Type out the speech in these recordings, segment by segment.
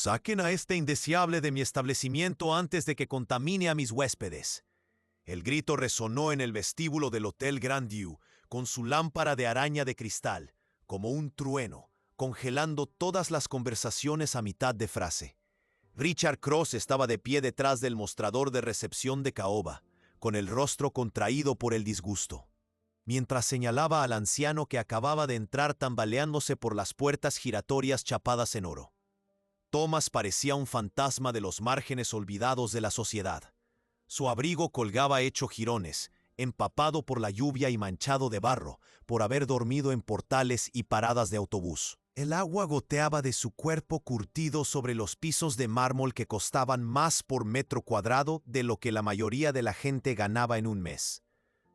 Saquen a este indeseable de mi establecimiento antes de que contamine a mis huéspedes. El grito resonó en el vestíbulo del Hotel Grandview, con su lámpara de araña de cristal, como un trueno, congelando todas las conversaciones a mitad de frase. Richard Cross estaba de pie detrás del mostrador de recepción de caoba, con el rostro contraído por el disgusto, mientras señalaba al anciano que acababa de entrar tambaleándose por las puertas giratorias chapadas en oro. Thomas parecía un fantasma de los márgenes olvidados de la sociedad. Su abrigo colgaba hecho jirones, empapado por la lluvia y manchado de barro, por haber dormido en portales y paradas de autobús. El agua goteaba de su cuerpo curtido sobre los pisos de mármol que costaban más por metro cuadrado de lo que la mayoría de la gente ganaba en un mes.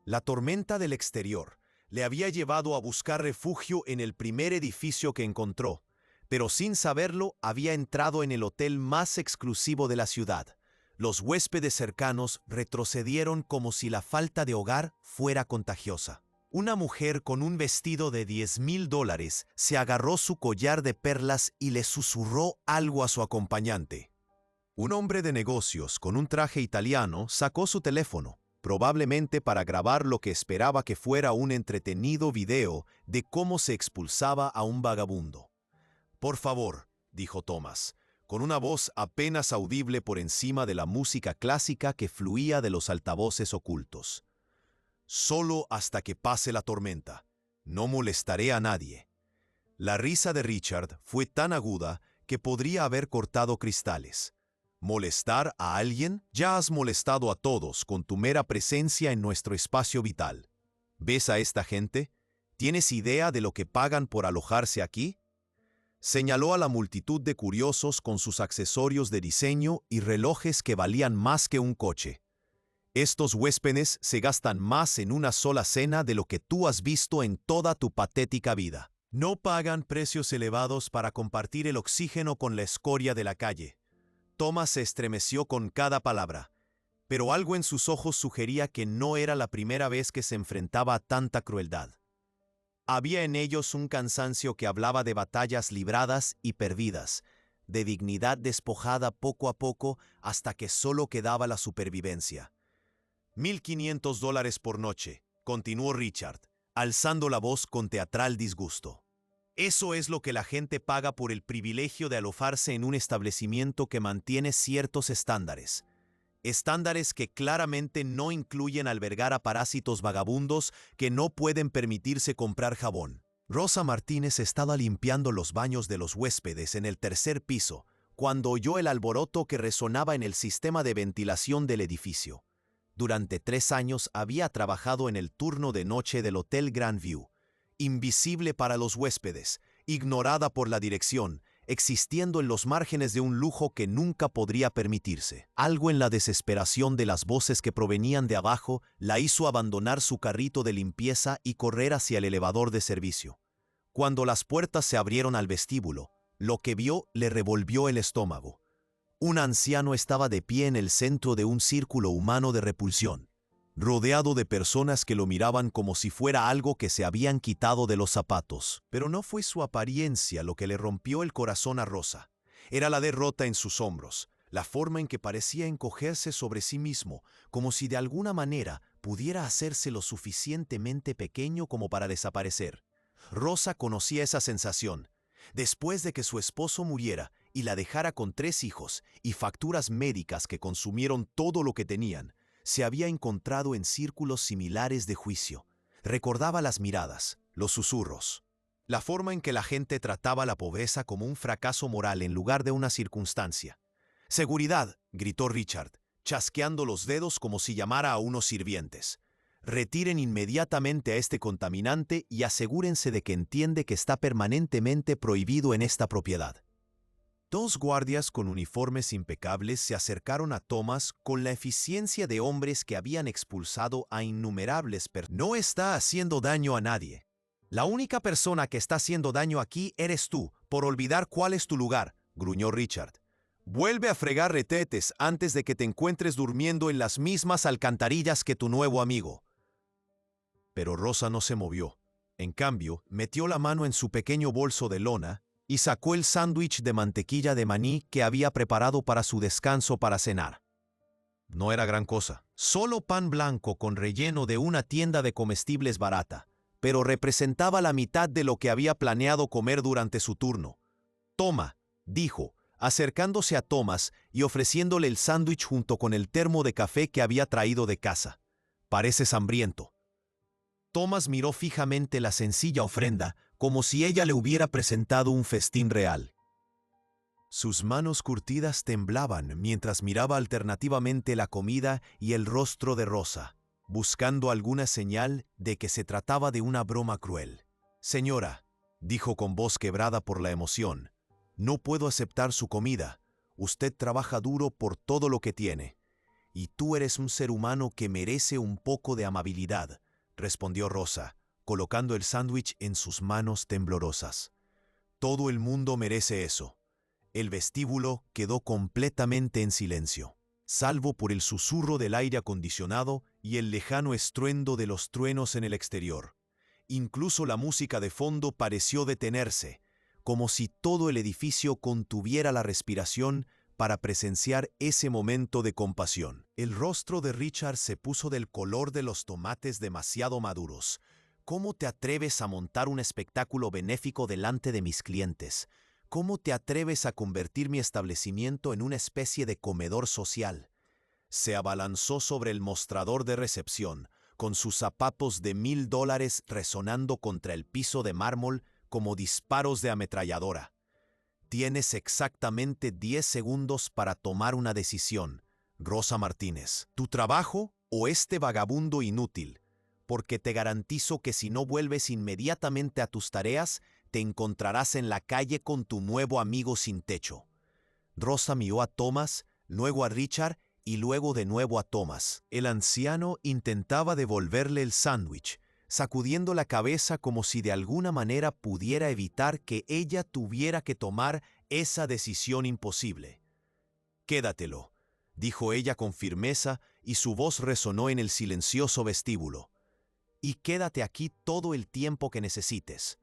La tormenta del exterior le había llevado a buscar refugio en el primer edificio que encontró, pero sin saberlo había entrado en el hotel más exclusivo de la ciudad. Los huéspedes cercanos retrocedieron como si la falta de hogar fuera contagiosa. Una mujer con un vestido de $10,000 se agarró su collar de perlas y le susurró algo a su acompañante. Un hombre de negocios con un traje italiano sacó su teléfono, probablemente para grabar lo que esperaba que fuera un entretenido video de cómo se expulsaba a un vagabundo. «Por favor», dijo Thomas, con una voz apenas audible por encima de la música clásica que fluía de los altavoces ocultos. «Solo hasta que pase la tormenta. No molestaré a nadie». La risa de Richard fue tan aguda que podría haber cortado cristales. ¿Molestar a alguien? Ya has molestado a todos con tu mera presencia en nuestro espacio vital. ¿Ves a esta gente? ¿Tienes idea de lo que pagan por alojarse aquí? Señaló a la multitud de curiosos con sus accesorios de diseño y relojes que valían más que un coche. Estos huéspedes se gastan más en una sola cena de lo que tú has visto en toda tu patética vida. No pagan precios elevados para compartir el oxígeno con la escoria de la calle. Thomas se estremeció con cada palabra, pero algo en sus ojos sugería que no era la primera vez que se enfrentaba a tanta crueldad. Había en ellos un cansancio que hablaba de batallas libradas y perdidas, de dignidad despojada poco a poco hasta que solo quedaba la supervivencia. $1,500 por noche, continuó Richard, alzando la voz con teatral disgusto. Eso es lo que la gente paga por el privilegio de alojarse en un establecimiento que mantiene ciertos estándares. Estándares que claramente no incluyen albergar a parásitos vagabundos que no pueden permitirse comprar jabón. Rosa Martínez estaba limpiando los baños de los huéspedes en el tercer piso cuando oyó el alboroto que resonaba en el sistema de ventilación del edificio. Durante 3 años había trabajado en el turno de noche del Hotel Grandview, invisible para los huéspedes, ignorada por la dirección, existiendo en los márgenes de un lujo que nunca podría permitirse. Algo en la desesperación de las voces que provenían de abajo la hizo abandonar su carrito de limpieza y correr hacia el elevador de servicio. Cuando las puertas se abrieron al vestíbulo, lo que vio le revolvió el estómago. Un anciano estaba de pie en el centro de un círculo humano de repulsión, rodeado de personas que lo miraban como si fuera algo que se habían quitado de los zapatos. Pero no fue su apariencia lo que le rompió el corazón a Rosa. Era la derrota en sus hombros, la forma en que parecía encogerse sobre sí mismo, como si de alguna manera pudiera hacerse lo suficientemente pequeño como para desaparecer. Rosa conocía esa sensación. Después de que su esposo muriera y la dejara con 3 hijos y facturas médicas que consumieron todo lo que tenían, se había encontrado en círculos similares de juicio. Recordaba las miradas, los susurros, la forma en que la gente trataba la pobreza como un fracaso moral en lugar de una circunstancia. «¡Seguridad!», gritó Richard, chasqueando los dedos como si llamara a unos sirvientes. «Retiren inmediatamente a este contaminante y asegúrense de que entiende que está permanentemente prohibido en esta propiedad». 2 guardias con uniformes impecables se acercaron a Thomas con la eficiencia de hombres que habían expulsado a innumerables personas. «No está haciendo daño a nadie. La única persona que está haciendo daño aquí eres tú, por olvidar cuál es tu lugar», gruñó Richard. «Vuelve a fregar retetes antes de que te encuentres durmiendo en las mismas alcantarillas que tu nuevo amigo». Pero Rosa no se movió. En cambio, metió la mano en su pequeño bolso de lona y sacó el sándwich de mantequilla de maní que había preparado para su descanso para cenar. No era gran cosa, solo pan blanco con relleno de una tienda de comestibles barata, pero representaba la mitad de lo que había planeado comer durante su turno. «Toma», dijo, acercándose a Thomas y ofreciéndole el sándwich junto con el termo de café que había traído de casa. «Pareces hambriento». Thomas miró fijamente la sencilla ofrenda, como si ella le hubiera presentado un festín real. Sus manos curtidas temblaban mientras miraba alternativamente la comida y el rostro de Rosa, buscando alguna señal de que se trataba de una broma cruel. «Señora», dijo con voz quebrada por la emoción, «no puedo aceptar su comida. Usted trabaja duro por todo lo que tiene. Y tú eres un ser humano que merece un poco de amabilidad», respondió Rosa, colocando el sándwich en sus manos temblorosas. «Todo el mundo merece eso». El vestíbulo quedó completamente en silencio, salvo por el susurro del aire acondicionado y el lejano estruendo de los truenos en el exterior. Incluso la música de fondo pareció detenerse, como si todo el edificio contuviera la respiración para presenciar ese momento de compasión. El rostro de Richard se puso del color de los tomates demasiado maduros. «¿Cómo te atreves a montar un espectáculo benéfico delante de mis clientes? ¿Cómo te atreves a convertir mi establecimiento en una especie de comedor social?» Se abalanzó sobre el mostrador de recepción, con sus zapatos de $1000 resonando contra el piso de mármol como disparos de ametralladora. «Tienes exactamente 10 segundos para tomar una decisión, Rosa Martínez. ¿Tu trabajo o este vagabundo inútil? Porque te garantizo que si no vuelves inmediatamente a tus tareas, te encontrarás en la calle con tu nuevo amigo sin techo». Rosa miró a Thomas, luego a Richard y luego de nuevo a Thomas. El anciano intentaba devolverle el sándwich, sacudiendo la cabeza como si de alguna manera pudiera evitar que ella tuviera que tomar esa decisión imposible. «Quédatelo», dijo ella con firmeza y su voz resonó en el silencioso vestíbulo. «Y quédate aquí todo el tiempo que necesites».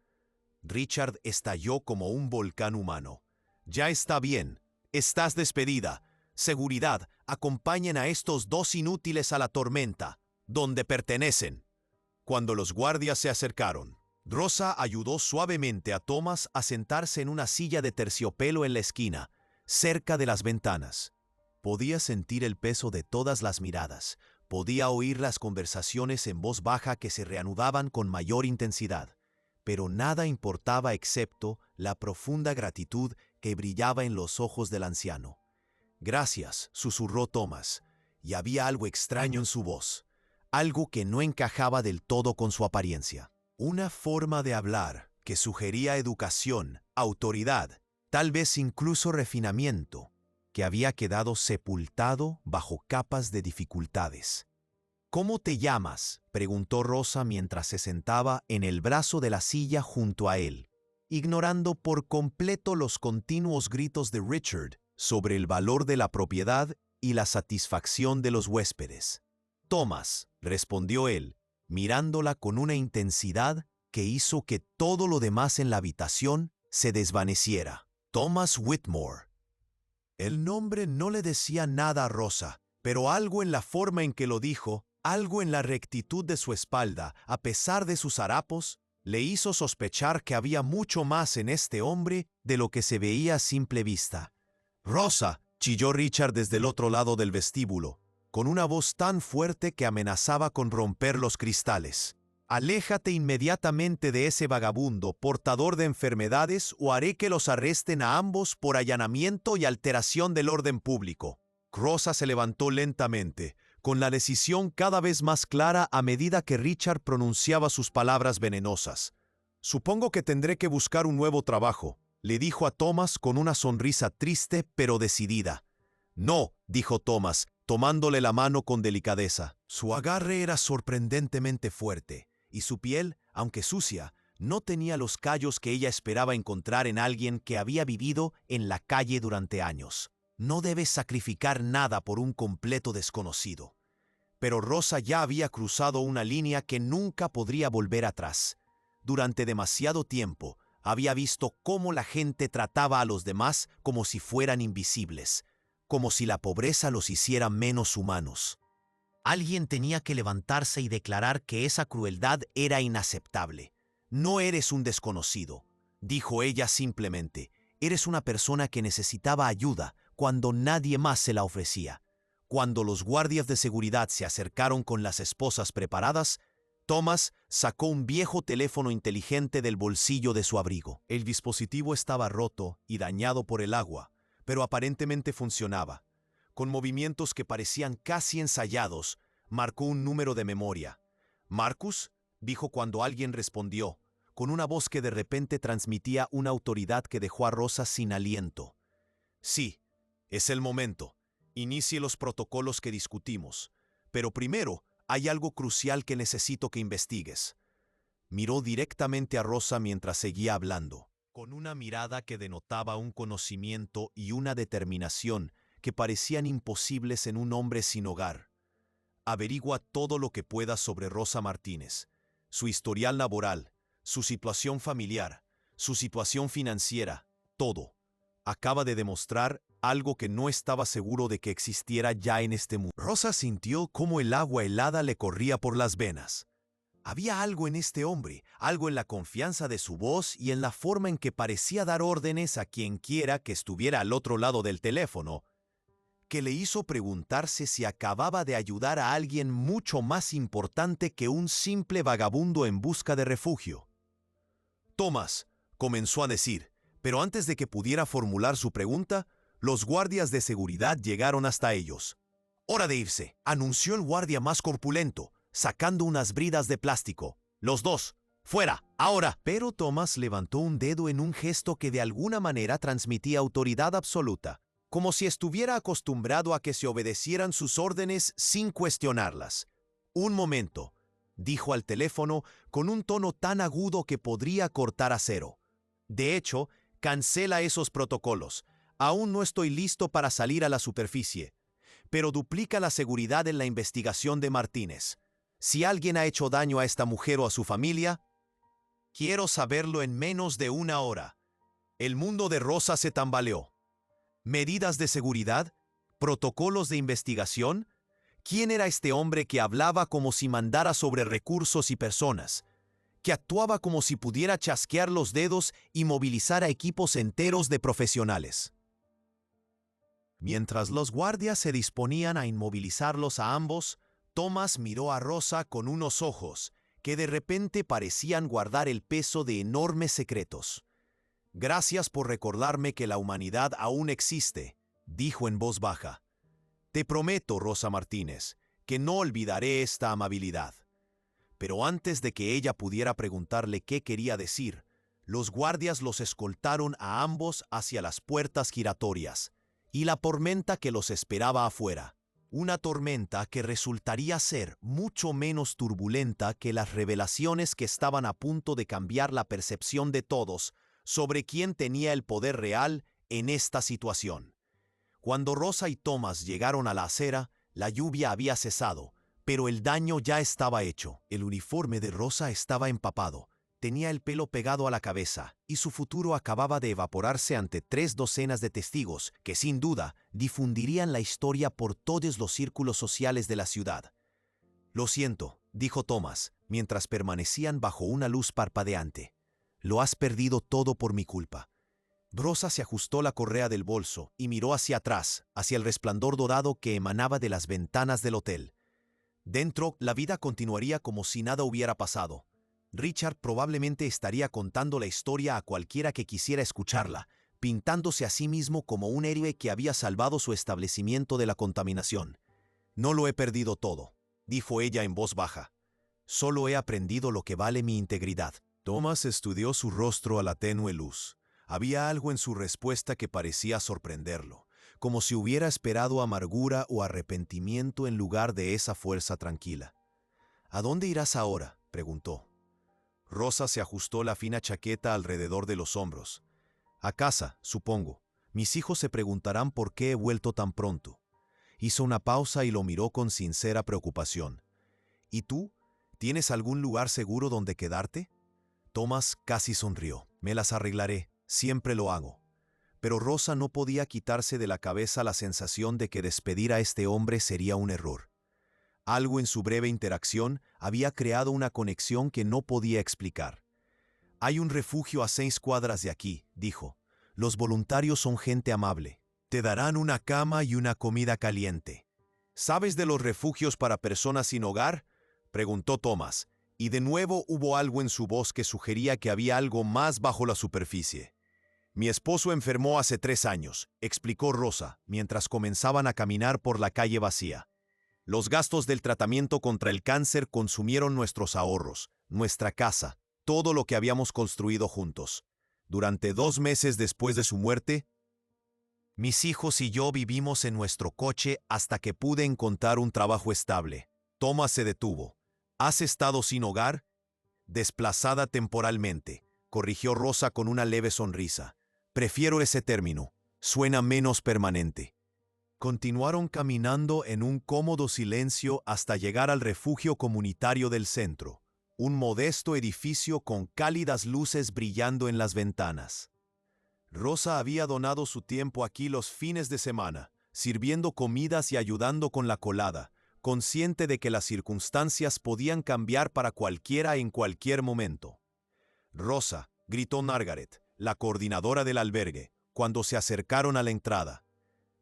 Richard estalló como un volcán humano. «Ya está bien. Estás despedida. Seguridad, acompañen a estos dos inútiles a la tormenta, donde pertenecen». Cuando los guardias se acercaron, Rosa ayudó suavemente a Thomas a sentarse en una silla de terciopelo en la esquina, cerca de las ventanas. Podía sentir el peso de todas las miradas, podía oír las conversaciones en voz baja que se reanudaban con mayor intensidad, pero nada importaba excepto la profunda gratitud que brillaba en los ojos del anciano. «Gracias», susurró Thomas, y había algo extraño en su voz, algo que no encajaba del todo con su apariencia. Una forma de hablar que sugería educación, autoridad, tal vez incluso refinamiento, que había quedado sepultado bajo capas de dificultades. «¿Cómo te llamas?», preguntó Rosa mientras se sentaba en el brazo de la silla junto a él, ignorando por completo los continuos gritos de Richard sobre el valor de la propiedad y la satisfacción de los huéspedes. «Thomas», respondió él, mirándola con una intensidad que hizo que todo lo demás en la habitación se desvaneciera. «Thomas Whitmore». El nombre no le decía nada a Rosa, pero algo en la forma en que lo dijo, algo en la rectitud de su espalda, a pesar de sus harapos, le hizo sospechar que había mucho más en este hombre de lo que se veía a simple vista. «Rosa», chilló Richard desde el otro lado del vestíbulo, con una voz tan fuerte que amenazaba con romper los cristales. «Aléjate inmediatamente de ese vagabundo, portador de enfermedades, o haré que los arresten a ambos por allanamiento y alteración del orden público». Rosa se levantó lentamente, con la decisión cada vez más clara a medida que Richard pronunciaba sus palabras venenosas. «Supongo que tendré que buscar un nuevo trabajo», le dijo a Thomas con una sonrisa triste pero decidida. «No», dijo Thomas, tomándole la mano con delicadeza. Su agarre era sorprendentemente fuerte, y su piel, aunque sucia, no tenía los callos que ella esperaba encontrar en alguien que había vivido en la calle durante años. «No debes sacrificar nada por un completo desconocido». Pero Rosa ya había cruzado una línea que nunca podría volver atrás. Durante demasiado tiempo Había visto cómo la gente trataba a los demás como si fueran invisibles, como si la pobreza los hiciera menos humanos. Alguien tenía que levantarse y declarar que esa crueldad era inaceptable. No eres un desconocido, dijo ella simplemente. Eres una persona que necesitaba ayuda cuando nadie más se la ofrecía. Cuando los guardias de seguridad se acercaron con las esposas preparadas, Thomas sacó un viejo teléfono inteligente del bolsillo de su abrigo. El dispositivo estaba roto y dañado por el agua, pero aparentemente funcionaba. Con movimientos que parecían casi ensayados, marcó un número de memoria. «Marcus», dijo cuando alguien respondió, con una voz que de repente transmitía una autoridad que dejó a Rosa sin aliento. «Sí, es el momento. Inicie los protocolos que discutimos. Pero primero, hay algo crucial que necesito que investigues». Miró directamente a Rosa mientras seguía hablando, con una mirada que denotaba un conocimiento y una determinación que parecían imposibles en un hombre sin hogar. «Averigua todo lo que puedas sobre Rosa Martínez, su historial laboral, su situación familiar, su situación financiera, todo. Acaba de demostrar algo que no estaba seguro de que existiera ya en este mundo». Rosa sintió cómo el agua helada le corría por las venas. Había algo en este hombre, algo en la confianza de su voz y en la forma en que parecía dar órdenes a quien quiera que estuviera al otro lado del teléfono, que le hizo preguntarse si acababa de ayudar a alguien mucho más importante que un simple vagabundo en busca de refugio. «Thomas», comenzó a decir, pero antes de que pudiera formular su pregunta, los guardias de seguridad llegaron hasta ellos. «Hora de irse», anunció el guardia más corpulento, sacando unas bridas de plástico. «Los dos, fuera, ahora». Pero Thomas levantó un dedo en un gesto que de alguna manera transmitía autoridad absoluta, como si estuviera acostumbrado a que se obedecieran sus órdenes sin cuestionarlas. «Un momento», dijo al teléfono con un tono tan agudo que podría cortar acero. «De hecho, cancela esos protocolos. Aún no estoy listo para salir a la superficie. Pero duplica la seguridad en la investigación de Martínez. Si alguien ha hecho daño a esta mujer o a su familia, quiero saberlo en menos de una hora». El mundo de Rosa se tambaleó. ¿Medidas de seguridad? ¿Protocolos de investigación? ¿Quién era este hombre que hablaba como si mandara sobre recursos y personas? Que actuaba como si pudiera chasquear los dedos y movilizar a equipos enteros de profesionales. Mientras los guardias se disponían a inmovilizarlos a ambos, Thomas miró a Rosa con unos ojos que de repente parecían guardar el peso de enormes secretos. «Gracias por recordarme que la humanidad aún existe», dijo en voz baja. «Te prometo, Rosa Martínez, que no olvidaré esta amabilidad». Pero antes de que ella pudiera preguntarle qué quería decir, los guardias los escoltaron a ambos hacia las puertas giratorias y la tormenta que los esperaba afuera. Una tormenta que resultaría ser mucho menos turbulenta que las revelaciones que estaban a punto de cambiar la percepción de todos sobre quién tenía el poder real en esta situación. Cuando Rosa y Thomas llegaron a la acera, la lluvia había cesado, pero el daño ya estaba hecho. El uniforme de Rosa estaba empapado, tenía el pelo pegado a la cabeza y su futuro acababa de evaporarse ante 3 docenas de testigos que sin duda difundirían la historia por todos los círculos sociales de la ciudad. «Lo siento», dijo Thomas, mientras permanecían bajo una luz parpadeante. «Lo has perdido todo por mi culpa». Rosa se ajustó la correa del bolso y miró hacia atrás, hacia el resplandor dorado que emanaba de las ventanas del hotel. Dentro, la vida continuaría como si nada hubiera pasado. Richard probablemente estaría contando la historia a cualquiera que quisiera escucharla, pintándose a sí mismo como un héroe que había salvado su establecimiento de la contaminación. «No lo he perdido todo», dijo ella en voz baja. «Solo he aprendido lo que vale mi integridad». Thomas estudió su rostro a la tenue luz. Había algo en su respuesta que parecía sorprenderlo, como si hubiera esperado amargura o arrepentimiento en lugar de esa fuerza tranquila. «¿A dónde irás ahora?», preguntó. Rosa se ajustó la fina chaqueta alrededor de los hombros. «A casa, supongo. Mis hijos se preguntarán por qué he vuelto tan pronto». Hizo una pausa y lo miró con sincera preocupación. «¿Y tú? ¿Tienes algún lugar seguro donde quedarte?». Thomas casi sonrió. Me las arreglaré, siempre lo hago. Pero Rosa no podía quitarse de la cabeza la sensación de que despedir a este hombre sería un error. Algo en su breve interacción había creado una conexión que no podía explicar. Hay un refugio a 6 cuadras de aquí, dijo. Los voluntarios son gente amable. Te darán una cama y una comida caliente. ¿Sabes de los refugios para personas sin hogar?, preguntó Thomas, y de nuevo hubo algo en su voz que sugería que había algo más bajo la superficie. Mi esposo enfermó hace 3 años, explicó Rosa, mientras comenzaban a caminar por la calle vacía. Los gastos del tratamiento contra el cáncer consumieron nuestros ahorros, nuestra casa, todo lo que habíamos construido juntos. Durante 2 meses después de su muerte, mis hijos y yo vivimos en nuestro coche hasta que pude encontrar un trabajo estable. Thomas se detuvo. ¿Has estado sin hogar? Desplazada temporalmente, corrigió Rosa con una leve sonrisa. Prefiero ese término. Suena menos permanente. Continuaron caminando en un cómodo silencio hasta llegar al refugio comunitario del centro, un modesto edificio con cálidas luces brillando en las ventanas. Rosa había donado su tiempo aquí los fines de semana, sirviendo comidas y ayudando con la colada, consciente de que las circunstancias podían cambiar para cualquiera en cualquier momento. «Rosa», gritó Margaret, la coordinadora del albergue, cuando se acercaron a la entrada.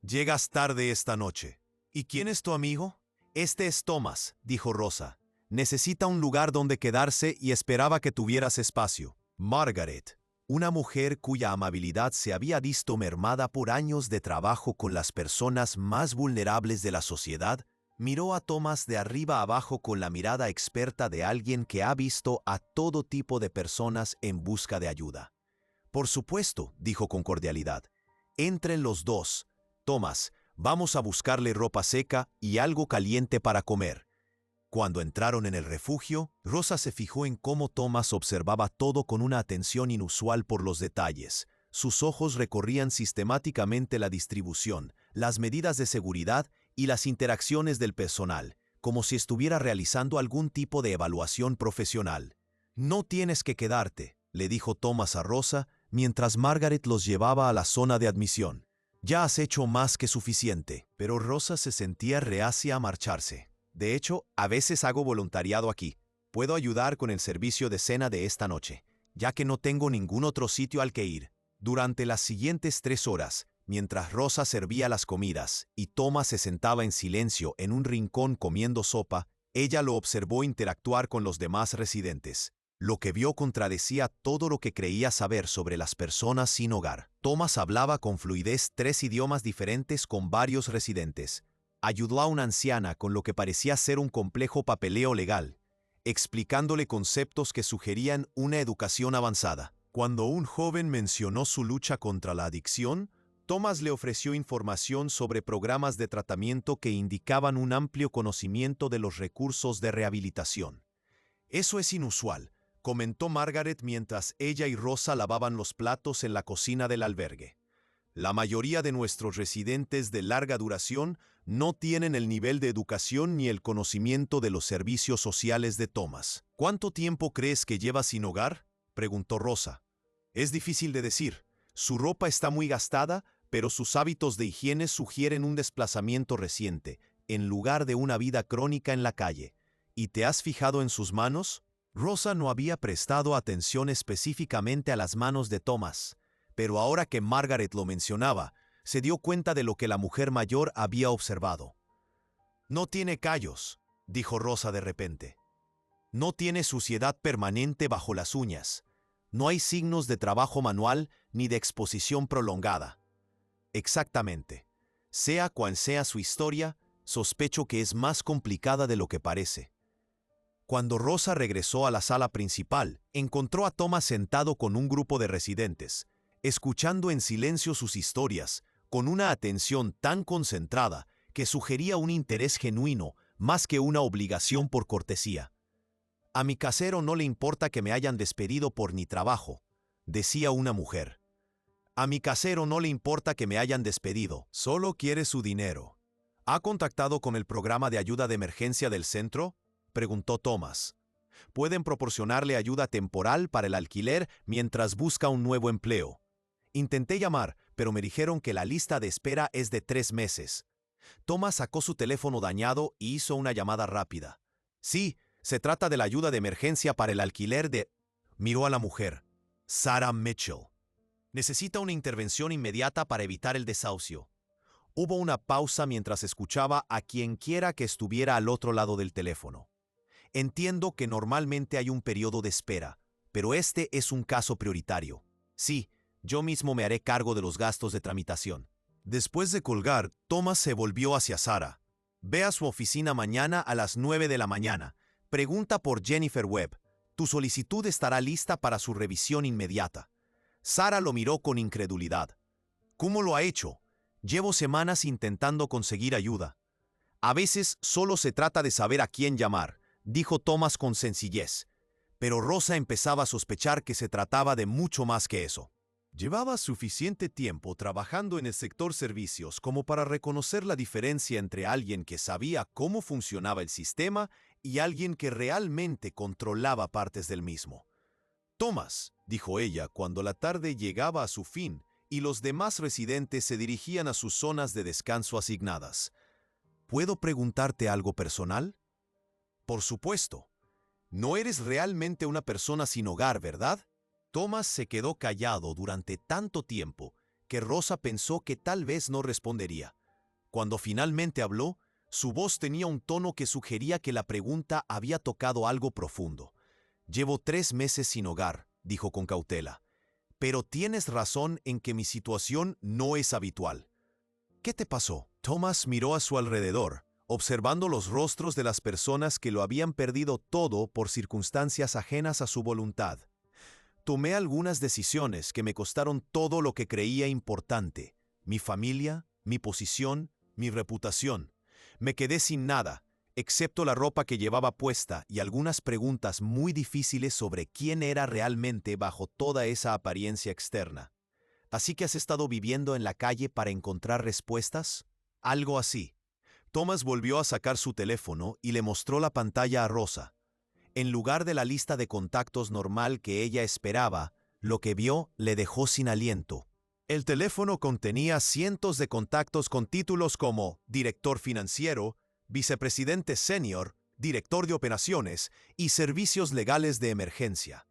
«Llegas tarde esta noche». «¿Y quién es tu amigo?» «Este es Thomas», dijo Rosa. «Necesita un lugar donde quedarse y esperaba que tuvieras espacio». Margaret, una mujer cuya amabilidad se había visto mermada por años de trabajo con las personas más vulnerables de la sociedad, miró a Thomas de arriba abajo con la mirada experta de alguien que ha visto a todo tipo de personas en busca de ayuda. «Por supuesto», dijo con cordialidad. «Entren los dos. Thomas, vamos a buscarle ropa seca y algo caliente para comer». Cuando entraron en el refugio, Rosa se fijó en cómo Thomas observaba todo con una atención inusual por los detalles. Sus ojos recorrían sistemáticamente la distribución, las medidas de seguridad y las interacciones del personal, como si estuviera realizando algún tipo de evaluación profesional. «No tienes que quedarte», le dijo Thomas a Rosa, mientras Margaret los llevaba a la zona de admisión. «Ya has hecho más que suficiente». Pero Rosa se sentía reacia a marcharse. «De hecho, a veces hago voluntariado aquí. Puedo ayudar con el servicio de cena de esta noche, ya que no tengo ningún otro sitio al que ir». Durante las siguientes 3 horas, mientras Rosa servía las comidas y Thomas se sentaba en silencio en un rincón comiendo sopa, ella lo observó interactuar con los demás residentes. Lo que vio contradecía todo lo que creía saber sobre las personas sin hogar. Thomas hablaba con fluidez 3 idiomas diferentes con varios residentes. Ayudó a una anciana con lo que parecía ser un complejo papeleo legal, explicándole conceptos que sugerían una educación avanzada. Cuando un joven mencionó su lucha contra la adicción, Thomas le ofreció información sobre programas de tratamiento que indicaban un amplio conocimiento de los recursos de rehabilitación. «Eso es inusual», comentó Margaret mientras ella y Rosa lavaban los platos en la cocina del albergue. «La mayoría de nuestros residentes de larga duración no tienen el nivel de educación ni el conocimiento de los servicios sociales de Thomas». «¿Cuánto tiempo crees que lleva sin hogar?», preguntó Rosa. «Es difícil de decir. Su ropa está muy gastada, pero sus hábitos de higiene sugieren un desplazamiento reciente, en lugar de una vida crónica en la calle. ¿Y te has fijado en sus manos?». Rosa no había prestado atención específicamente a las manos de Thomas, pero ahora que Margaret lo mencionaba, se dio cuenta de lo que la mujer mayor había observado. «No tiene callos», dijo Rosa de repente. «No tiene suciedad permanente bajo las uñas. No hay signos de trabajo manual ni de exposición prolongada». «Exactamente. Sea cual sea su historia, sospecho que es más complicada de lo que parece». Cuando Rosa regresó a la sala principal, encontró a Thomas sentado con un grupo de residentes, escuchando en silencio sus historias, con una atención tan concentrada que sugería un interés genuino más que una obligación por cortesía. «A mi casero no le importa que me hayan despedido por mi trabajo», decía una mujer. «A mi casero no le importa que me hayan despedido, solo quiere su dinero». «¿Ha contactado con el programa de ayuda de emergencia del centro?», preguntó Thomas. Pueden proporcionarle ayuda temporal para el alquiler mientras busca un nuevo empleo. Intenté llamar, pero me dijeron que la lista de espera es de 3 meses. Thomas sacó su teléfono dañado y hizo una llamada rápida. Sí, se trata de la ayuda de emergencia para el alquiler de... Miró a la mujer. Sarah Mitchell. Necesita una intervención inmediata para evitar el desahucio. Hubo una pausa mientras escuchaba a quienquiera que estuviera al otro lado del teléfono. Entiendo que normalmente hay un periodo de espera, pero este es un caso prioritario. Sí, yo mismo me haré cargo de los gastos de tramitación. Después de colgar, Thomas se volvió hacia Sarah. Ve a su oficina mañana a las 9 de la mañana. Pregunta por Jennifer Webb. Tu solicitud estará lista para su revisión inmediata. Sarah lo miró con incredulidad. ¿Cómo lo ha hecho? Llevo semanas intentando conseguir ayuda. A veces solo se trata de saber a quién llamar, dijo Thomas con sencillez. Pero Rosa empezaba a sospechar que se trataba de mucho más que eso. Llevaba suficiente tiempo trabajando en el sector servicios como para reconocer la diferencia entre alguien que sabía cómo funcionaba el sistema y alguien que realmente controlaba partes del mismo. Thomas, dijo ella cuando la tarde llegaba a su fin y los demás residentes se dirigían a sus zonas de descanso asignadas. ¿Puedo preguntarte algo personal? Por supuesto. No eres realmente una persona sin hogar, ¿verdad? Thomas se quedó callado durante tanto tiempo que Rosa pensó que tal vez no respondería. Cuando finalmente habló, su voz tenía un tono que sugería que la pregunta había tocado algo profundo. Llevo 3 meses sin hogar, dijo con cautela. Pero tienes razón en que mi situación no es habitual. ¿Qué te pasó? Thomas miró a su alrededor, observando los rostros de las personas que lo habían perdido todo por circunstancias ajenas a su voluntad. Tomé algunas decisiones que me costaron todo lo que creía importante: mi familia, mi posición, mi reputación. Me quedé sin nada, excepto la ropa que llevaba puesta y algunas preguntas muy difíciles sobre quién era realmente bajo toda esa apariencia externa. ¿Así que has estado viviendo en la calle para encontrar respuestas? Algo así. Thomas volvió a sacar su teléfono y le mostró la pantalla a Rosa. En lugar de la lista de contactos normal que ella esperaba, lo que vio le dejó sin aliento. El teléfono contenía cientos de contactos con títulos como director financiero, vicepresidente senior, director de operaciones y servicios legales de emergencia.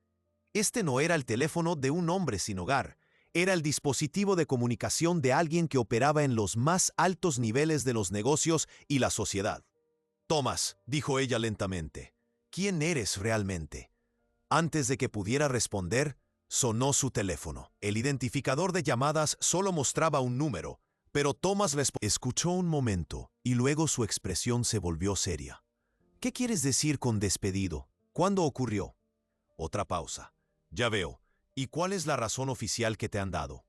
Este no era el teléfono de un hombre sin hogar, era el dispositivo de comunicación de alguien que operaba en los más altos niveles de los negocios y la sociedad. Thomas, dijo ella lentamente, ¿quién eres realmente? Antes de que pudiera responder, sonó su teléfono. El identificador de llamadas solo mostraba un número, pero Thomas escuchó un momento y luego su expresión se volvió seria. ¿Qué quieres decir con despedido? ¿Cuándo ocurrió? Otra pausa. Ya veo. ¿Y cuál es la razón oficial que te han dado?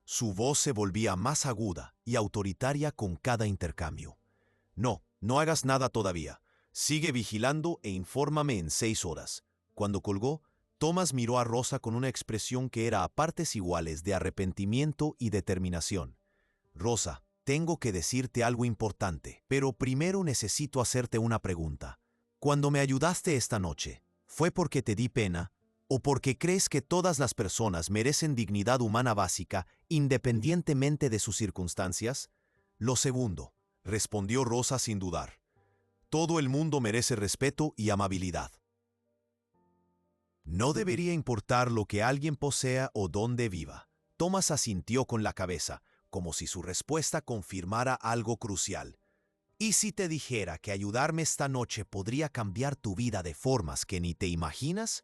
Su voz se volvía más aguda y autoritaria con cada intercambio. No hagas nada todavía. Sigue vigilando e infórmame en 6 horas. Cuando colgó, Thomas miró a Rosa con una expresión que era a partes iguales de arrepentimiento y determinación. Rosa, tengo que decirte algo importante, pero primero necesito hacerte una pregunta. Cuando me ayudaste esta noche, ¿fue porque te di pena o porque crees que todas las personas merecen dignidad humana básica independientemente de sus circunstancias? Lo segundo, respondió Rosa sin dudar. Todo el mundo merece respeto y amabilidad. No debería importar lo que alguien posea o dónde viva. Thomas asintió con la cabeza, como si su respuesta confirmara algo crucial. ¿Y si te dijera que ayudarme esta noche podría cambiar tu vida de formas que ni te imaginas?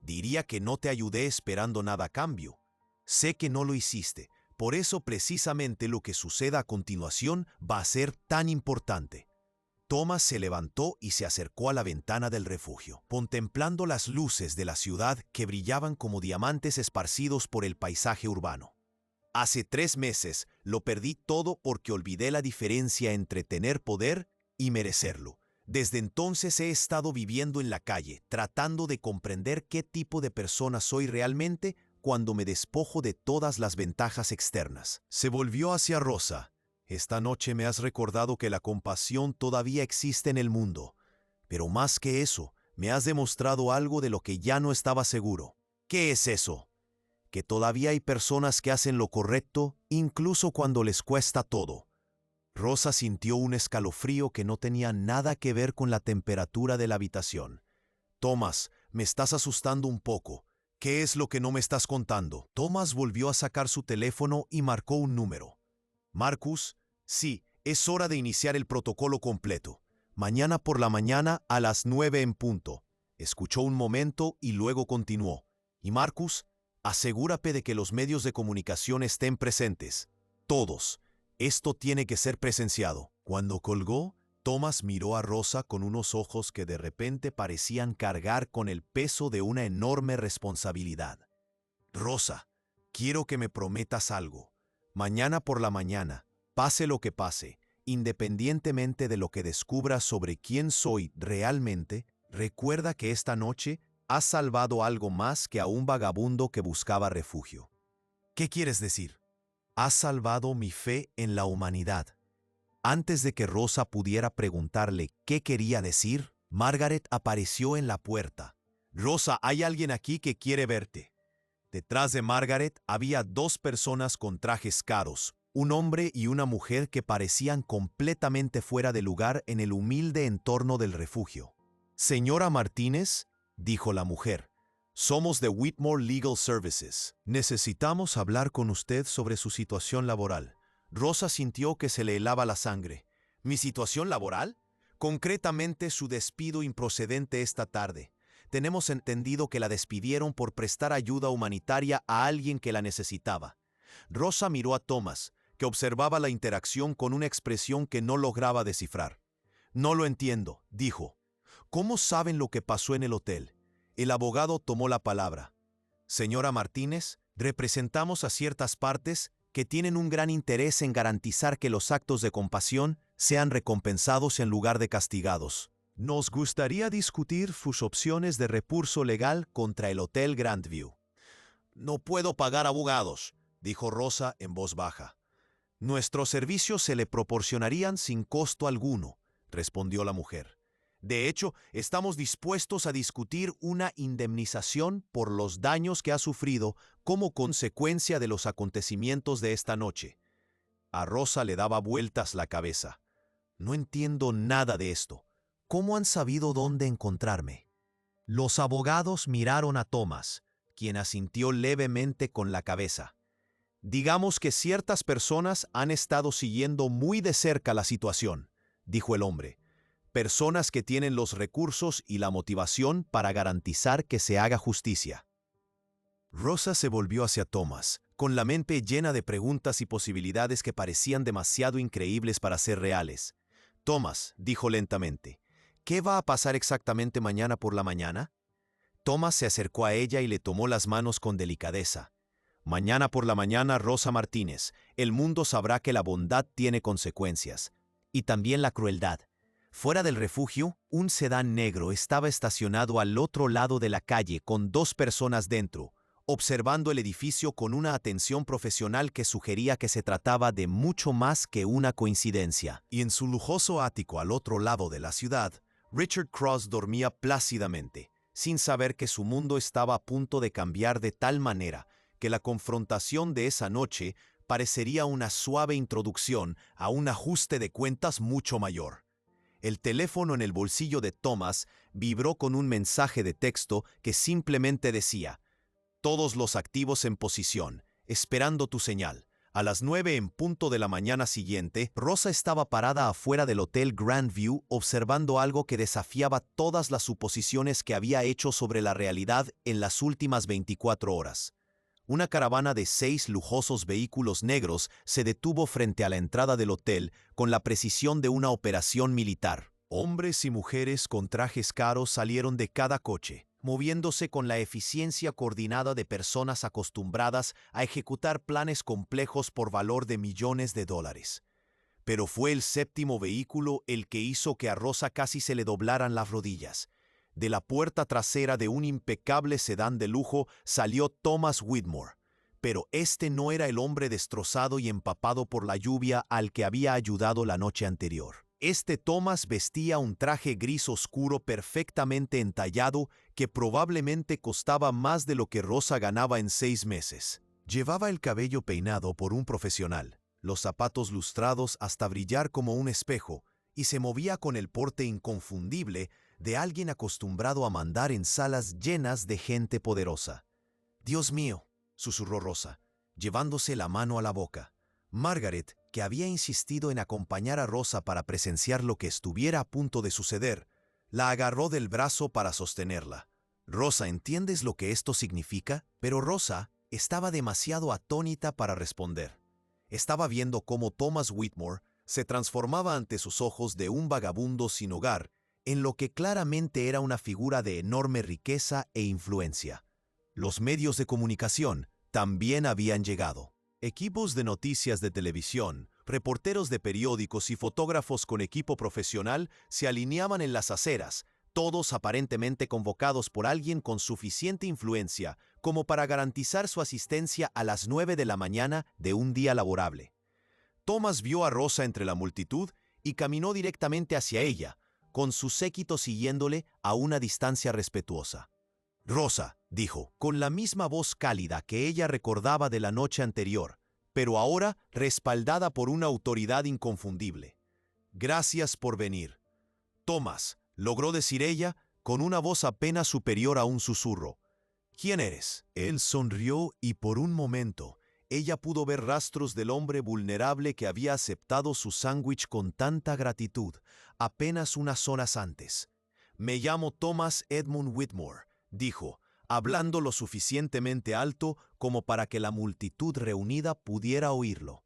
Diría que no te ayudé esperando nada a cambio. Sé que no lo hiciste, por eso precisamente lo que suceda a continuación va a ser tan importante. Thomas se levantó y se acercó a la ventana del refugio, contemplando las luces de la ciudad que brillaban como diamantes esparcidos por el paisaje urbano. Hace 3 meses lo perdí todo porque olvidé la diferencia entre tener poder y merecerlo. Desde entonces he estado viviendo en la calle, tratando de comprender qué tipo de persona soy realmente cuando me despojo de todas las ventajas externas. Se volvió hacia Rosa. Esta noche me has recordado que la compasión todavía existe en el mundo, pero más que eso, Me has demostrado algo de lo que ya no estaba seguro. ¿Qué es eso? Que todavía hay personas que hacen lo correcto incluso cuando les cuesta todo. Rosa sintió un escalofrío que no tenía nada que ver con la temperatura de la habitación. Thomas, me estás asustando un poco. ¿Qué es lo que no me estás contando? Thomas volvió a sacar su teléfono y marcó un número. Marcus, sí, es hora de iniciar el protocolo completo. Mañana por la mañana a las 9 en punto. Escuchó un momento y luego continuó. Y Marcus, asegúrate de que los medios de comunicación estén presentes. Todos. Esto tiene que ser presenciado. Cuando colgó, Thomas miró a Rosa con unos ojos que de repente parecían cargar con el peso de una enorme responsabilidad. Rosa, quiero que me prometas algo. Mañana por la mañana, pase lo que pase, independientemente de lo que descubras sobre quién soy realmente, recuerda que esta noche has salvado algo más que a un vagabundo que buscaba refugio. ¿Qué quieres decir? Has salvado mi fe en la humanidad. Antes de que Rosa pudiera preguntarle qué quería decir, Margaret apareció en la puerta. Rosa, hay alguien aquí que quiere verte. Detrás de Margaret había dos personas con trajes caros, un hombre y una mujer que parecían completamente fuera de lugar en el humilde entorno del refugio. Señora Martínez, dijo la mujer, somos de Whitmore Legal Services. Necesitamos hablar con usted sobre su situación laboral. Rosa sintió que se le helaba la sangre. ¿Mi situación laboral? Concretamente su despido improcedente esta tarde. Tenemos entendido que la despidieron por prestar ayuda humanitaria a alguien que la necesitaba. Rosa miró a Thomas, que observaba la interacción con una expresión que no lograba descifrar. No lo entiendo, dijo. ¿Cómo saben lo que pasó en el hotel? El abogado tomó la palabra. Señora Martínez, representamos a ciertas partes que tienen un gran interés en garantizar que los actos de compasión sean recompensados en lugar de castigados. Nos gustaría discutir sus opciones de recurso legal contra el Hotel Grandview. No puedo pagar abogados, dijo Rosa en voz baja. Nuestros servicios se le proporcionarían sin costo alguno, respondió la mujer. De hecho, estamos dispuestos a discutir una indemnización por los daños que ha sufrido como consecuencia de los acontecimientos de esta noche. A Rosa le daba vueltas la cabeza. No entiendo nada de esto. ¿Cómo han sabido dónde encontrarme? Los abogados miraron a Thomas, quien asintió levemente con la cabeza. Digamos que ciertas personas han estado siguiendo muy de cerca la situación, dijo el hombre. Personas que tienen los recursos y la motivación para garantizar que se haga justicia. Rosa se volvió hacia Thomas, con la mente llena de preguntas y posibilidades que parecían demasiado increíbles para ser reales. Thomas, dijo lentamente, ¿qué va a pasar exactamente mañana por la mañana? Thomas se acercó a ella y le tomó las manos con delicadeza. Mañana por la mañana, Rosa Martínez, el mundo sabrá que la bondad tiene consecuencias, y también la crueldad. Fuera del refugio, un sedán negro estaba estacionado al otro lado de la calle con dos personas dentro, observando el edificio con una atención profesional que sugería que se trataba de mucho más que una coincidencia. Y en su lujoso ático al otro lado de la ciudad, Richard Cross dormía plácidamente, sin saber que su mundo estaba a punto de cambiar de tal manera que la confrontación de esa noche parecería una suave introducción a un ajuste de cuentas mucho mayor. El teléfono en el bolsillo de Thomas vibró con un mensaje de texto que simplemente decía: «Todos los activos en posición, esperando tu señal». A las 9 en punto de la mañana siguiente, Rosa estaba parada afuera del Hotel Grandview observando algo que desafiaba todas las suposiciones que había hecho sobre la realidad en las últimas 24 horas. Una caravana de 6 lujosos vehículos negros se detuvo frente a la entrada del hotel con la precisión de una operación militar. Hombres y mujeres con trajes caros salieron de cada coche, moviéndose con la eficiencia coordinada de personas acostumbradas a ejecutar planes complejos por valor de millones de dólares. Pero fue el séptimo vehículo el que hizo que a Rosa casi se le doblaran las rodillas. De la puerta trasera de un impecable sedán de lujo salió Thomas Whitmore, pero este no era el hombre destrozado y empapado por la lluvia al que había ayudado la noche anterior. Este Thomas vestía un traje gris oscuro perfectamente entallado que probablemente costaba más de lo que Rosa ganaba en 6 meses. Llevaba el cabello peinado por un profesional, los zapatos lustrados hasta brillar como un espejo, y se movía con el porte inconfundible de alguien acostumbrado a mandar en salas llenas de gente poderosa. «Dios mío», susurró Rosa, llevándose la mano a la boca. Margaret, que había insistido en acompañar a Rosa para presenciar lo que estuviera a punto de suceder, la agarró del brazo para sostenerla. «Rosa, ¿entiendes lo que esto significa?» Pero Rosa estaba demasiado atónita para responder. Estaba viendo cómo Thomas Whitmore se transformaba ante sus ojos de un vagabundo sin hogar en lo que claramente era una figura de enorme riqueza e influencia. Los medios de comunicación también habían llegado. Equipos de noticias de televisión, reporteros de periódicos y fotógrafos con equipo profesional se alineaban en las aceras, todos aparentemente convocados por alguien con suficiente influencia como para garantizar su asistencia a las 9 de la mañana de un día laborable. Thomas vio a Rosa entre la multitud y caminó directamente hacia ella, con su séquito siguiéndole a una distancia respetuosa. «Rosa», dijo, con la misma voz cálida que ella recordaba de la noche anterior, pero ahora respaldada por una autoridad inconfundible. «Gracias por venir». «Thomas», logró decir ella, con una voz apenas superior a un susurro. «¿Quién eres?» Él sonrió y por un momento ella pudo ver rastros del hombre vulnerable que había aceptado su sándwich con tanta gratitud apenas unas horas antes. «Me llamo Thomas Edmund Whitmore», dijo, hablando lo suficientemente alto como para que la multitud reunida pudiera oírlo.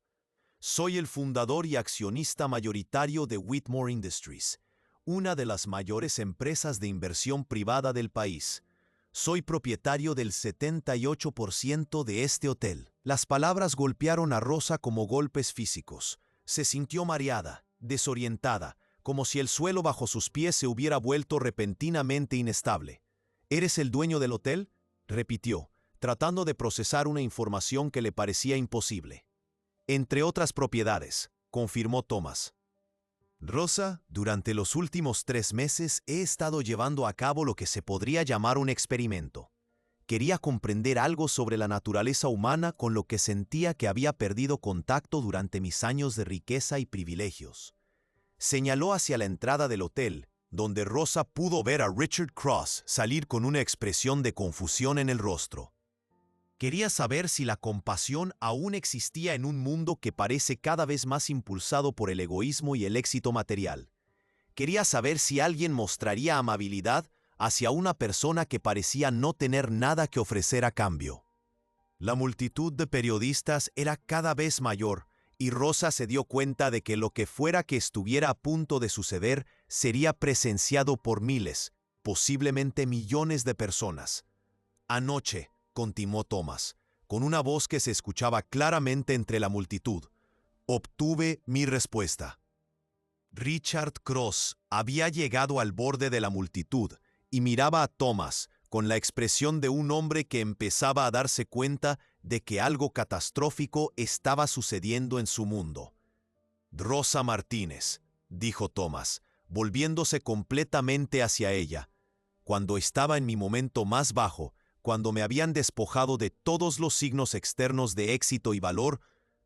«Soy el fundador y accionista mayoritario de Whitmore Industries, una de las mayores empresas de inversión privada del país. Soy propietario del 78% de este hotel». Las palabras golpearon a Rosa como golpes físicos. Se sintió mareada, desorientada, como si el suelo bajo sus pies se hubiera vuelto repentinamente inestable. «¿Eres el dueño del hotel?», repitió, tratando de procesar una información que le parecía imposible. «Entre otras propiedades», confirmó Thomas. «Rosa, durante los últimos 3 meses he estado llevando a cabo lo que se podría llamar un experimento. Quería comprender algo sobre la naturaleza humana con lo que sentía que había perdido contacto durante mis años de riqueza y privilegios». Señaló hacia la entrada del hotel, donde Rosa pudo ver a Richard Cross salir con una expresión de confusión en el rostro. Quería saber si la compasión aún existía en un mundo que parece cada vez más impulsado por el egoísmo y el éxito material. Quería saber si alguien mostraría amabilidad hacia una persona que parecía no tener nada que ofrecer a cambio. La multitud de periodistas era cada vez mayor, y Rosa se dio cuenta de que lo que fuera que estuviera a punto de suceder sería presenciado por miles, posiblemente millones de personas. «Anoche», continuó Thomas, con una voz que se escuchaba claramente entre la multitud, «obtuve mi respuesta». Richard Cross había llegado al borde de la multitud y miraba a Thomas con la expresión de un hombre que empezaba a darse cuenta de que algo catastrófico estaba sucediendo en su mundo. «Rosa Martínez», dijo Thomas, volviéndose completamente hacia ella. «Cuando estaba en mi momento más bajo, cuando me habían despojado de todos los signos externos de éxito y valor,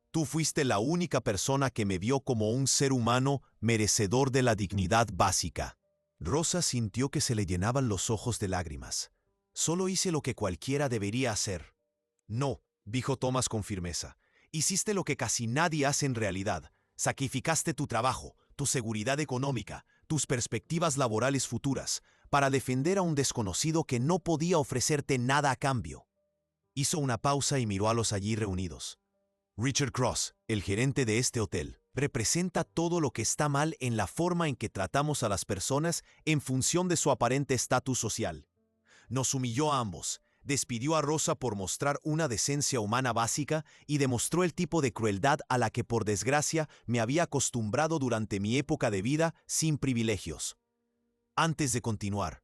tú fuiste la única persona que me vio como un ser humano merecedor de la dignidad básica». Rosa sintió que se le llenaban los ojos de lágrimas. «Solo hice lo que cualquiera debería hacer». «No», dijo Thomas con firmeza. «Hiciste lo que casi nadie hace en realidad. Sacrificaste tu trabajo, tu seguridad económica, tus perspectivas laborales futuras, para defender a un desconocido que no podía ofrecerte nada a cambio». Hizo una pausa y miró a los allí reunidos. «Richard Cross, el gerente de este hotel, representa todo lo que está mal en la forma en que tratamos a las personas en función de su aparente estatus social. Nos humilló a ambos, despidió a Rosa por mostrar una decencia humana básica y demostró el tipo de crueldad a la que por desgracia me había acostumbrado durante mi época de vida sin privilegios. Antes de continuar,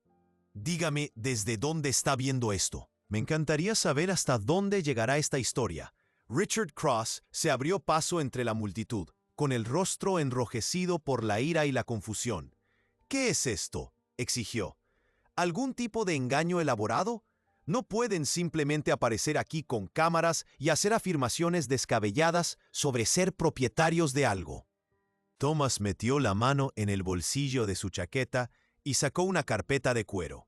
dígame desde dónde está viendo esto. Me encantaría saber hasta dónde llegará esta historia». Richard Cross se abrió paso entre la multitud, con el rostro enrojecido por la ira y la confusión. «¿Qué es esto?», exigió. «¿Algún tipo de engaño elaborado? No pueden simplemente aparecer aquí con cámaras y hacer afirmaciones descabelladas sobre ser propietarios de algo». Thomas metió la mano en el bolsillo de su chaqueta y sacó una carpeta de cuero.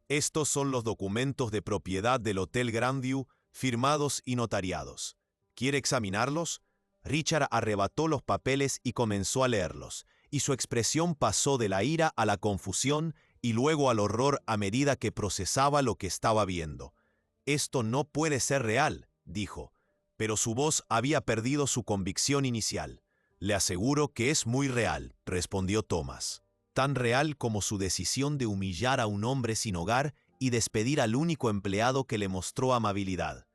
«Estos son los documentos de propiedad del Hotel Grandview, firmados y notariados. ¿Quiere examinarlos?». Richard arrebató los papeles y comenzó a leerlos, y su expresión pasó de la ira a la confusión y luego al horror a medida que procesaba lo que estaba viendo. «Esto no puede ser real», dijo, pero su voz había perdido su convicción inicial. «Le aseguro que es muy real», respondió Thomas. «Tan real como su decisión de humillar a un hombre sin hogar y despedir al único empleado que le mostró amabilidad».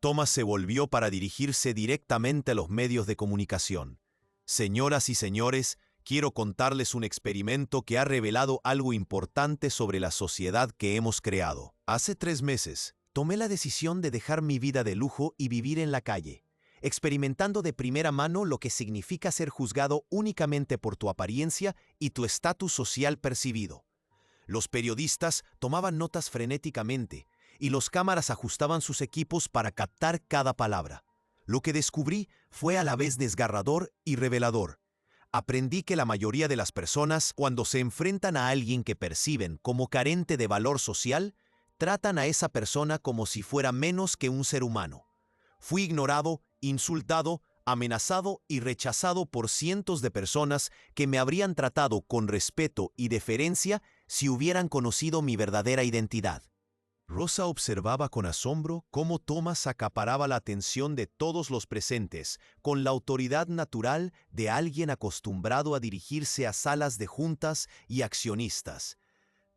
Thomas se volvió para dirigirse directamente a los medios de comunicación. «Señoras y señores, quiero contarles un experimento que ha revelado algo importante sobre la sociedad que hemos creado. Hace 3 meses, tomé la decisión de dejar mi vida de lujo y vivir en la calle, experimentando de primera mano lo que significa ser juzgado únicamente por tu apariencia y tu estatus social percibido. Los periodistas tomaban notas frenéticamente, y los cámaras ajustaban sus equipos para captar cada palabra. Lo que descubrí fue a la vez desgarrador y revelador. Aprendí que la mayoría de las personas, cuando se enfrentan a alguien que perciben como carente de valor social, tratan a esa persona como si fuera menos que un ser humano. Fui ignorado, insultado, amenazado y rechazado por cientos de personas que me habrían tratado con respeto y deferencia si hubieran conocido mi verdadera identidad. Rosa observaba con asombro cómo Thomas acaparaba la atención de todos los presentes, con la autoridad natural de alguien acostumbrado a dirigirse a salas de juntas y accionistas.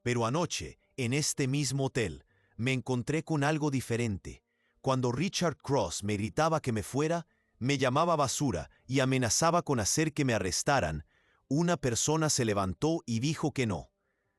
Pero anoche, en este mismo hotel, me encontré con algo diferente. Cuando Richard Cross me gritaba que me fuera, me llamaba basura y amenazaba con hacer que me arrestaran, una persona se levantó y dijo que no.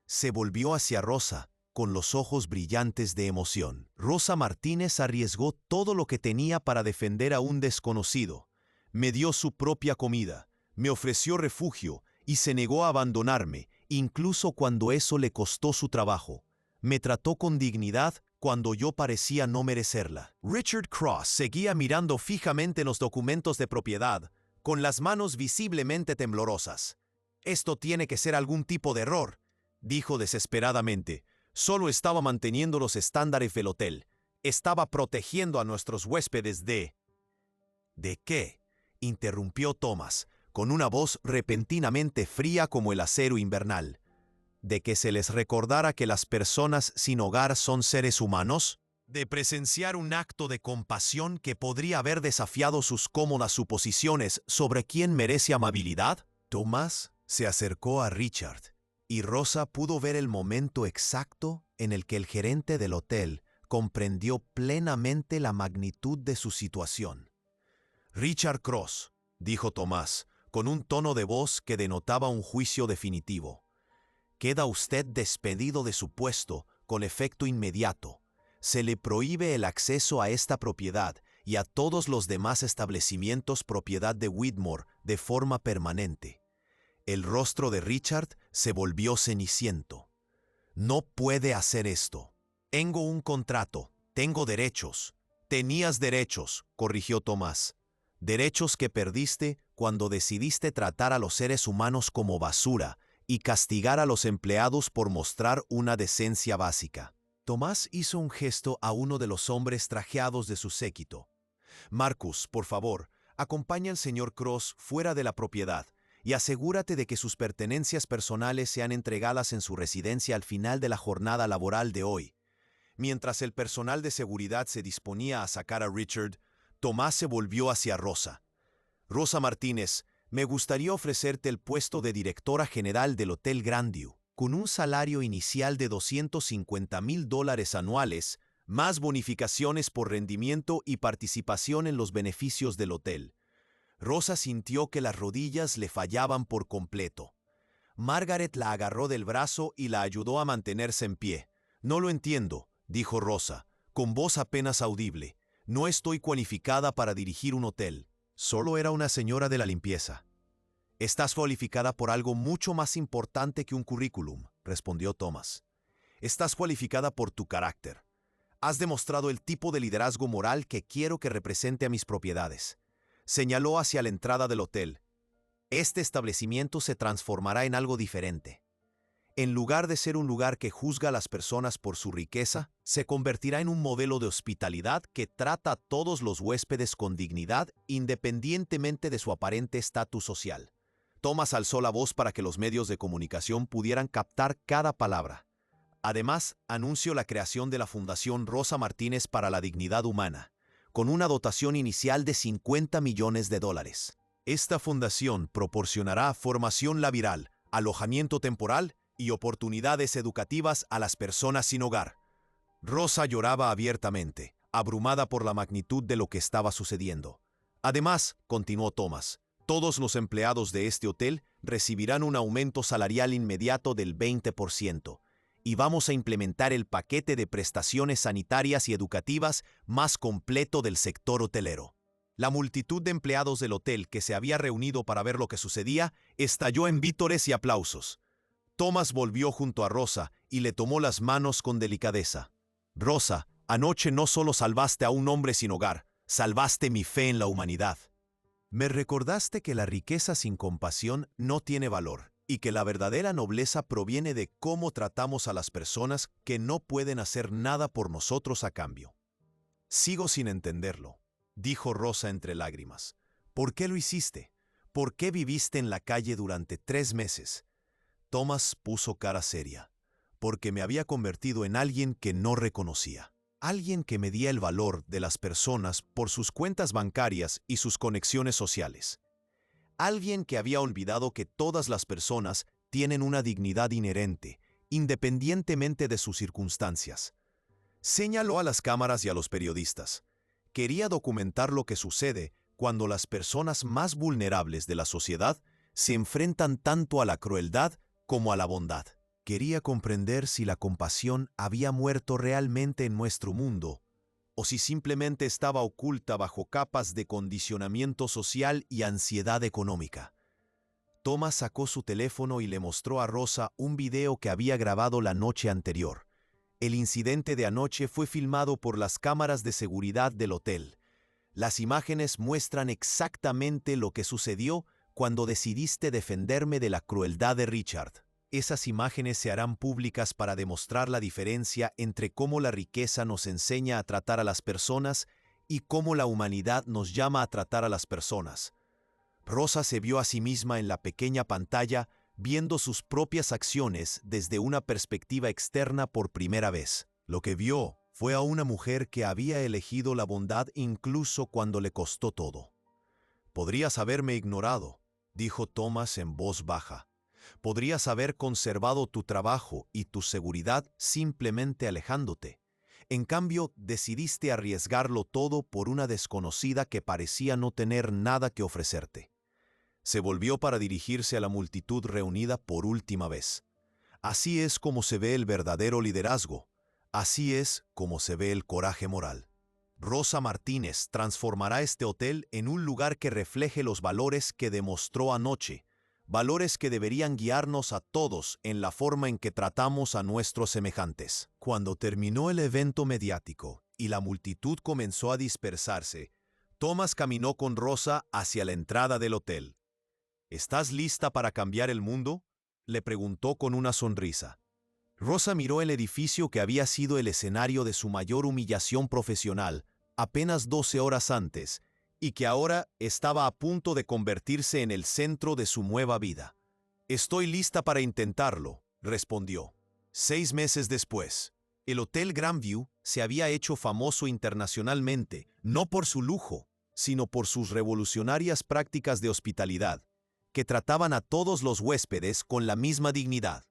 Se volvió hacia Rosa, con los ojos brillantes de emoción. Rosa Martínez arriesgó todo lo que tenía para defender a un desconocido. Me dio su propia comida, me ofreció refugio y se negó a abandonarme, incluso cuando eso le costó su trabajo. Me trató con dignidad cuando yo parecía no merecerla. Richard Cross seguía mirando fijamente los documentos de propiedad, con las manos visiblemente temblorosas. «Esto tiene que ser algún tipo de error», dijo desesperadamente. «Solo estaba manteniendo los estándares del hotel. Estaba protegiendo a nuestros huéspedes de...». «¿De qué?», interrumpió Thomas, con una voz repentinamente fría como el acero invernal. «¿De que se les recordara que las personas sin hogar son seres humanos? ¿De presenciar un acto de compasión que podría haber desafiado sus cómodas suposiciones sobre quién merece amabilidad?» Thomas se acercó a Richard, y Rosa pudo ver el momento exacto en el que el gerente del hotel comprendió plenamente la magnitud de su situación. «Richard Cross», dijo Tomás, con un tono de voz que denotaba un juicio definitivo, «queda usted despedido de su puesto con efecto inmediato. Se le prohíbe el acceso a esta propiedad y a todos los demás establecimientos propiedad de Whitmore de forma permanente». El rostro de Richard se volvió ceniciento. «No puede hacer esto. Tengo un contrato, tengo derechos». «Tenías derechos», corrigió Tomás. «Derechos que perdiste cuando decidiste tratar a los seres humanos como basura y castigar a los empleados por mostrar una decencia básica». Tomás hizo un gesto a uno de los hombres trajeados de su séquito. «Marcus, por favor, acompaña al señor Cross fuera de la propiedad y asegúrate de que sus pertenencias personales sean entregadas en su residencia al final de la jornada laboral de hoy». Mientras el personal de seguridad se disponía a sacar a Richard, Tomás se volvió hacia Rosa. «Rosa Martínez, me gustaría ofrecerte el puesto de directora general del Hotel Grandview, con un salario inicial de $250,000 anuales, más bonificaciones por rendimiento y participación en los beneficios del hotel». Rosa sintió que las rodillas le fallaban por completo. Margaret la agarró del brazo y la ayudó a mantenerse en pie. «No lo entiendo», dijo Rosa, con voz apenas audible. «No estoy cualificada para dirigir un hotel». «Solo era una señora de la limpieza», Estás cualificada por algo mucho más importante que un currículum, respondió Thomas. Estás cualificada por tu carácter. Has demostrado el tipo de liderazgo moral que quiero que represente a mis propiedades. Señaló hacia la entrada del hotel. Este establecimiento se transformará en algo diferente. En lugar de ser un lugar que juzga a las personas por su riqueza, se convertirá en un modelo de hospitalidad que trata a todos los huéspedes con dignidad, independientemente de su aparente estatus social. Thomas alzó la voz para que los medios de comunicación pudieran captar cada palabra. Además, anunció la creación de la Fundación Rosa Martínez para la Dignidad Humana, con una dotación inicial de $50 millones. Esta fundación proporcionará formación laboral, alojamiento temporal y oportunidades educativas a las personas sin hogar. Rosa lloraba abiertamente, abrumada por la magnitud de lo que estaba sucediendo. Además, continuó Thomas, todos los empleados de este hotel recibirán un aumento salarial inmediato del 20%. Y vamos a implementar el paquete de prestaciones sanitarias y educativas más completo del sector hotelero. La multitud de empleados del hotel que se había reunido para ver lo que sucedía estalló en vítores y aplausos. Thomas volvió junto a Rosa y le tomó las manos con delicadeza. Rosa, anoche no solo salvaste a un hombre sin hogar, salvaste mi fe en la humanidad. Me recordaste que la riqueza sin compasión no tiene valor, y que la verdadera nobleza proviene de cómo tratamos a las personas que no pueden hacer nada por nosotros a cambio. Sigo sin entenderlo, dijo Rosa entre lágrimas. ¿Por qué lo hiciste? ¿Por qué viviste en la calle durante 3 meses? Thomas puso cara seria. Porque me había convertido en alguien que no reconocía. Alguien que medía el valor de las personas por sus cuentas bancarias y sus conexiones sociales. Alguien que había olvidado que todas las personas tienen una dignidad inherente, independientemente de sus circunstancias. Señaló a las cámaras y a los periodistas. Quería documentar lo que sucede cuando las personas más vulnerables de la sociedad se enfrentan tanto a la crueldad como a la bondad. Quería comprender si la compasión había muerto realmente en nuestro mundo, o si simplemente estaba oculta bajo capas de condicionamiento social y ansiedad económica. Thomas sacó su teléfono y le mostró a Rosa un video que había grabado la noche anterior. El incidente de anoche fue filmado por las cámaras de seguridad del hotel. Las imágenes muestran exactamente lo que sucedió cuando decidiste defenderme de la crueldad de Richard. Esas imágenes se harán públicas para demostrar la diferencia entre cómo la riqueza nos enseña a tratar a las personas y cómo la humanidad nos llama a tratar a las personas. Rosa se vio a sí misma en la pequeña pantalla, viendo sus propias acciones desde una perspectiva externa por primera vez. Lo que vio fue a una mujer que había elegido la bondad incluso cuando le costó todo. «Podrías haberme ignorado», dijo Thomas en voz baja. «Podrías haber conservado tu trabajo y tu seguridad simplemente alejándote. En cambio, decidiste arriesgarlo todo por una desconocida que parecía no tener nada que ofrecerte». Se volvió para dirigirse a la multitud reunida por última vez. Así es como se ve el verdadero liderazgo. Así es como se ve el coraje moral. Rosa Martínez transformará este hotel en un lugar que refleje los valores que demostró anoche, valores que deberían guiarnos a todos en la forma en que tratamos a nuestros semejantes. Cuando terminó el evento mediático y la multitud comenzó a dispersarse, Thomas caminó con Rosa hacia la entrada del hotel. «¿Estás lista para cambiar el mundo?», le preguntó con una sonrisa. Rosa miró el edificio que había sido el escenario de su mayor humillación profesional apenas 12 horas antes y que ahora estaba a punto de convertirse en el centro de su nueva vida. «Estoy lista para intentarlo», respondió. 6 meses después, el Hotel Grandview se había hecho famoso internacionalmente, no por su lujo, sino por sus revolucionarias prácticas de hospitalidad, que trataban a todos los huéspedes con la misma dignidad.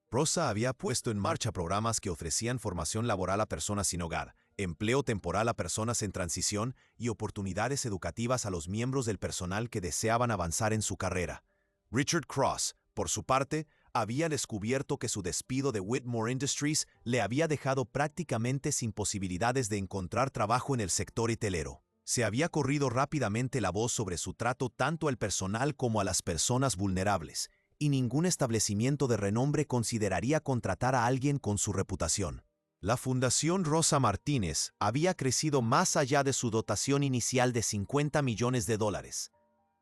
Rosa había puesto en marcha programas que ofrecían formación laboral a personas sin hogar, empleo temporal a personas en transición y oportunidades educativas a los miembros del personal que deseaban avanzar en su carrera. Richard Cross, por su parte, había descubierto que su despido de Whitmore Industries le había dejado prácticamente sin posibilidades de encontrar trabajo en el sector hotelero. Se había corrido rápidamente la voz sobre su trato tanto al personal como a las personas vulnerables, y ningún establecimiento de renombre consideraría contratar a alguien con su reputación. La Fundación Rosa Martínez había crecido más allá de su dotación inicial de $50 millones,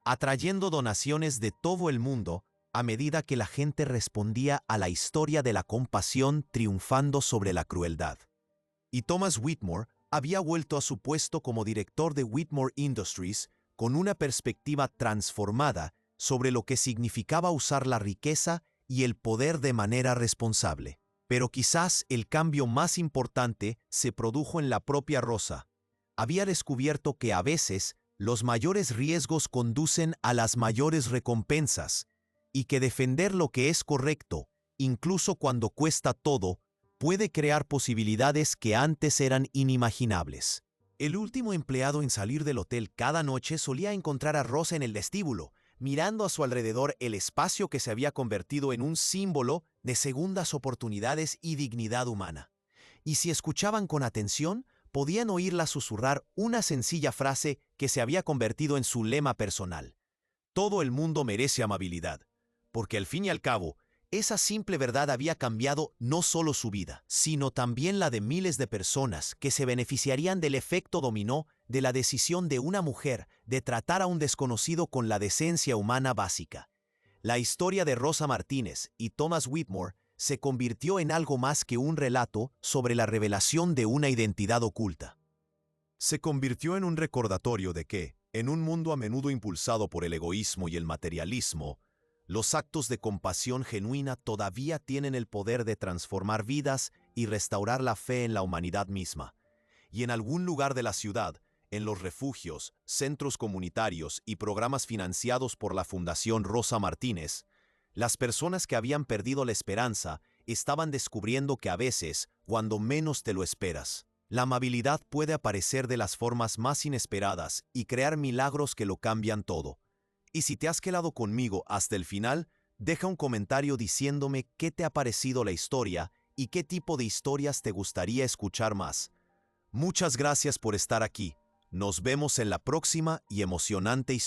atrayendo donaciones de todo el mundo a medida que la gente respondía a la historia de la compasión triunfando sobre la crueldad. Y Thomas Whitmore había vuelto a su puesto como director de Whitmore Industries con una perspectiva transformada sobre lo que significaba usar la riqueza y el poder de manera responsable. Pero quizás el cambio más importante se produjo en la propia Rosa. Había descubierto que a veces los mayores riesgos conducen a las mayores recompensas, y que defender lo que es correcto, incluso cuando cuesta todo, puede crear posibilidades que antes eran inimaginables. El último empleado en salir del hotel cada noche solía encontrar a Rosa en el vestíbulo, mirando a su alrededor el espacio que se había convertido en un símbolo de segundas oportunidades y dignidad humana. Y si escuchaban con atención, podían oírla susurrar una sencilla frase que se había convertido en su lema personal: todo el mundo merece amabilidad, porque al fin y al cabo, esa simple verdad había cambiado no solo su vida, sino también la de miles de personas que se beneficiarían del efecto dominó de la decisión de una mujer de tratar a un desconocido con la decencia humana básica. La historia de Rosa Martínez y Thomas Whitmore se convirtió en algo más que un relato sobre la revelación de una identidad oculta. Se convirtió en un recordatorio de que, en un mundo a menudo impulsado por el egoísmo y el materialismo, los actos de compasión genuina todavía tienen el poder de transformar vidas y restaurar la fe en la humanidad misma. Y en algún lugar de la ciudad, en los refugios, centros comunitarios y programas financiados por la Fundación Rosa Martínez, las personas que habían perdido la esperanza estaban descubriendo que a veces, cuando menos te lo esperas, la amabilidad puede aparecer de las formas más inesperadas y crear milagros que lo cambian todo. Y si te has quedado conmigo hasta el final, deja un comentario diciéndome qué te ha parecido la historia y qué tipo de historias te gustaría escuchar más. Muchas gracias por estar aquí. Nos vemos en la próxima y emocionante historia.